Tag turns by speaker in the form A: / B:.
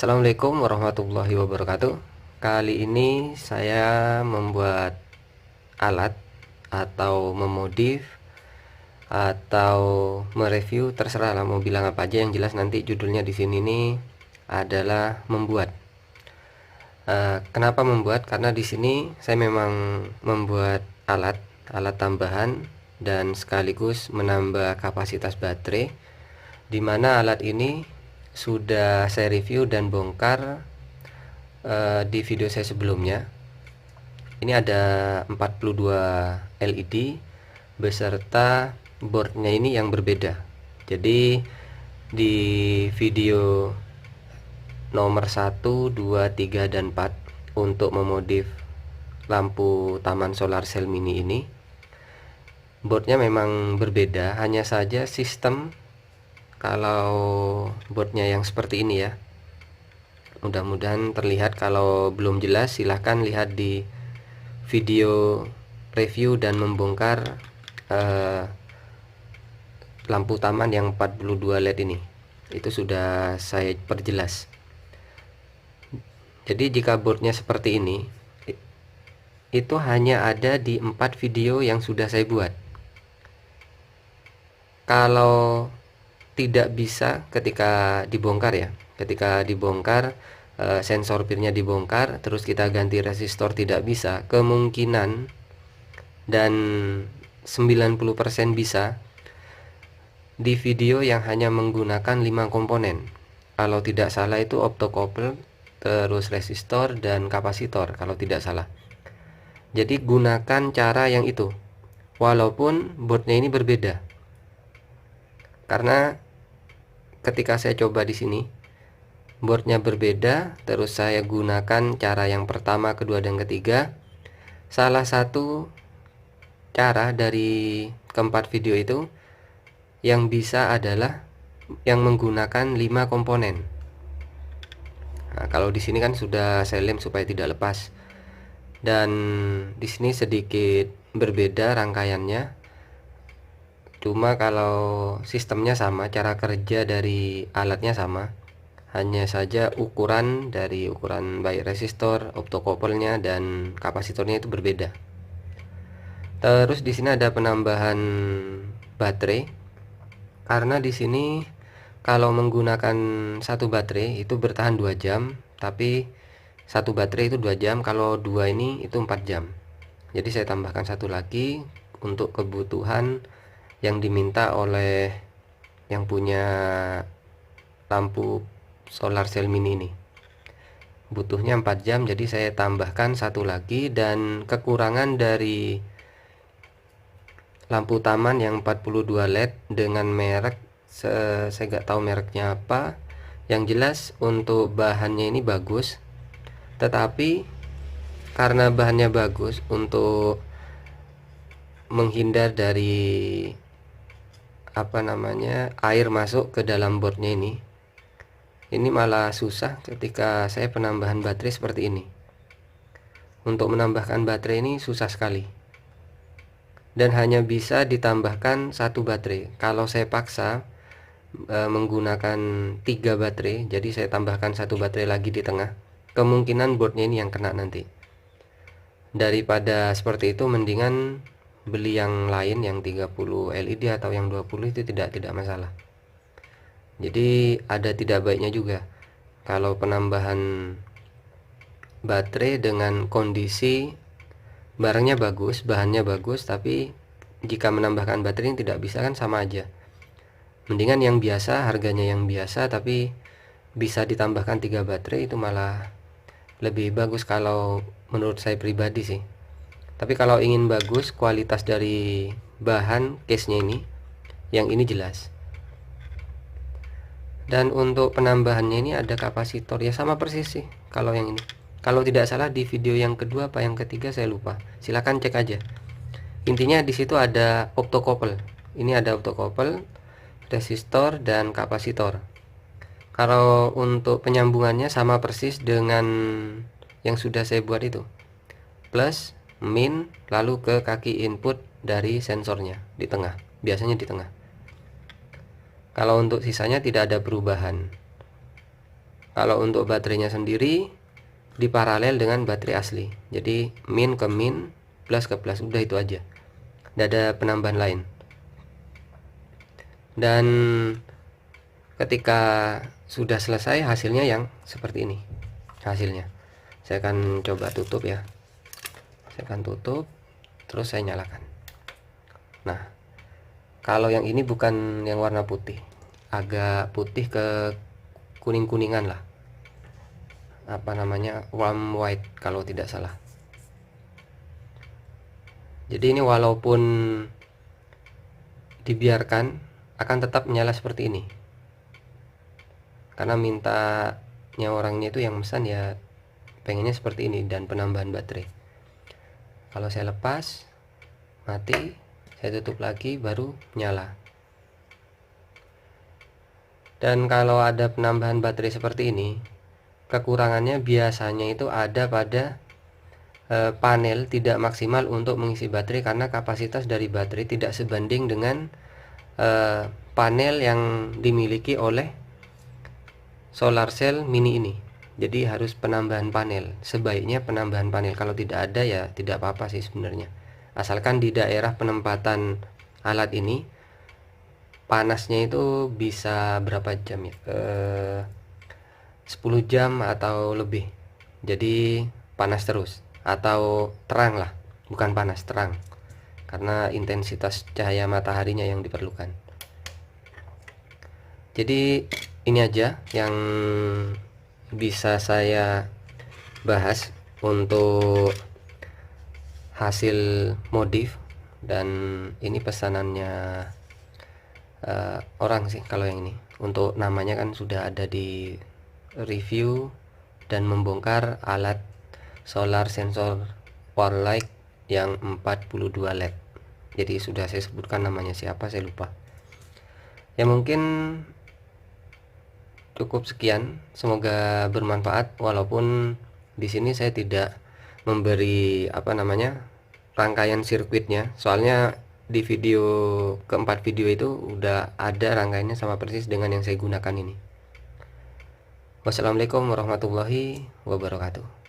A: Assalamualaikum warahmatullahi wabarakatuh. Kali ini saya membuat alat atau memodif atau mereview, terserah lah mau bilang apa aja. Yang jelas nanti judulnya di sini nih adalah membuat. Kenapa membuat? Karena di sini saya memang membuat alat tambahan dan sekaligus menambah kapasitas baterai, di mana alat ini sudah saya review dan bongkar di video saya sebelumnya. Ini ada 42 LED beserta boardnya ini yang berbeda. Jadi di video nomor 1, 2, 3, dan 4 untuk memodif lampu taman solar cell mini ini, boardnya memang berbeda, hanya saja sistem. Kalau boardnya yang seperti ini ya, mudah-mudahan terlihat. Kalau belum jelas silahkan lihat di video review dan membongkar lampu taman yang 42 LED ini. Itu sudah saya perjelas. Jadi jika boardnya seperti ini, itu hanya ada di 4 video yang sudah saya buat. Kalau tidak bisa ketika dibongkar ya, ketika dibongkar sensor pirnya dibongkar terus kita ganti resistor tidak bisa, kemungkinan dan 90% bisa di video yang hanya menggunakan 5 komponen. Kalau tidak salah itu optocouple, terus resistor dan kapasitor kalau tidak salah. Jadi gunakan cara yang itu, walaupun boardnya ini berbeda. Karena ketika saya coba di sini, boardnya berbeda, terus saya gunakan cara yang pertama, kedua, dan ketiga. Salah satu cara dari keempat video itu yang bisa adalah yang menggunakan 5 komponen. Nah, kalau di sini kan sudah saya lem supaya tidak lepas. Dan di sini sedikit berbeda rangkaiannya. Cuma kalau sistemnya sama, cara kerja dari alatnya sama. Hanya saja ukuran baik resistor, optocouple-nya dan kapasitornya itu berbeda. Terus di sini ada penambahan baterai. Karena di sini kalau menggunakan satu baterai itu bertahan 2 jam, tapi satu baterai itu 2 jam, kalau dua ini itu 4 jam. Jadi saya tambahkan satu lagi untuk kebutuhan yang diminta oleh yang punya lampu solar cell mini ini. Butuhnya 4 jam, jadi saya tambahkan satu lagi. Dan kekurangan dari lampu taman yang 42 LED dengan merek, saya nggak tahu mereknya apa. Yang jelas untuk bahannya ini bagus, tetapi karena bahannya bagus, untuk menghindar dari air masuk ke dalam boardnya ini malah susah ketika saya penambahan baterai seperti ini. Untuk menambahkan baterai ini susah sekali, dan hanya bisa ditambahkan satu baterai. Kalau saya paksa menggunakan 3 baterai, jadi saya tambahkan satu baterai lagi di tengah, kemungkinan boardnya ini yang kena nanti. Daripada seperti itu, mendingan beli yang lain, yang 30 LED atau yang 20, itu tidak masalah. Jadi ada tidak baiknya juga kalau penambahan baterai dengan kondisi barangnya bagus, bahannya bagus, tapi jika menambahkan baterai ini tidak bisa, kan sama aja. Mendingan yang biasa, harganya yang biasa tapi bisa ditambahkan 3 baterai, itu malah lebih bagus kalau menurut saya pribadi sih. Tapi kalau ingin bagus kualitas dari bahan case-nya ini, yang ini jelas. Dan untuk penambahannya ini ada kapasitor ya, sama persis sih kalau yang ini. Kalau tidak salah di video yang kedua apa yang ketiga saya lupa, silahkan cek aja. Intinya di situ ada optocouple. Ini ada optocouple, resistor dan kapasitor. Kalau untuk penyambungannya sama persis dengan yang sudah saya buat itu, plus min lalu ke kaki input dari sensornya di tengah, biasanya di tengah. Kalau untuk sisanya tidak ada perubahan. Kalau untuk baterainya sendiri diparalel dengan baterai asli, jadi min ke min, plus ke plus, udah itu aja, tidak ada penambahan lain. Dan ketika sudah selesai, hasilnya yang seperti ini hasilnya. Saya akan coba tutup ya, saya akan tutup, terus saya nyalakan. Nah, kalau yang ini bukan yang warna putih, agak putih ke kuning-kuningan lah, apa namanya, warm white kalau tidak salah. Jadi ini walaupun dibiarkan akan tetap menyala seperti ini, karena mintanya orangnya itu yang pesan ya pengennya seperti ini, dan penambahan baterai. Kalau saya lepas, mati, saya tutup lagi, baru nyala. Dan kalau ada penambahan baterai seperti ini, kekurangannya biasanya itu ada pada panel tidak maksimal untuk mengisi baterai, karena kapasitas dari baterai tidak sebanding dengan panel yang dimiliki oleh solar cell mini ini. Jadi harus penambahan panel, sebaiknya penambahan panel. Kalau tidak ada ya tidak apa-apa sih sebenarnya, asalkan di daerah penempatan alat ini panasnya itu bisa berapa jam ya, 10 jam atau lebih, jadi panas terus, atau terang lah, bukan panas, terang, karena intensitas cahaya mataharinya yang diperlukan. Jadi ini aja yang bisa saya bahas untuk hasil modif, dan ini pesanannya orang sih kalau yang ini. Untuk namanya kan sudah ada di review, dan membongkar alat solar sensor power light yang 42 LED. Jadi sudah saya sebutkan namanya siapa, saya lupa. Ya mungkin cukup sekian, semoga bermanfaat, walaupun di sini saya tidak memberi apa namanya rangkaian sirkuitnya, soalnya di video keempat video itu udah ada rangkaiannya sama persis dengan yang saya gunakan ini. Wassalamualaikum warahmatullahi wabarakatuh.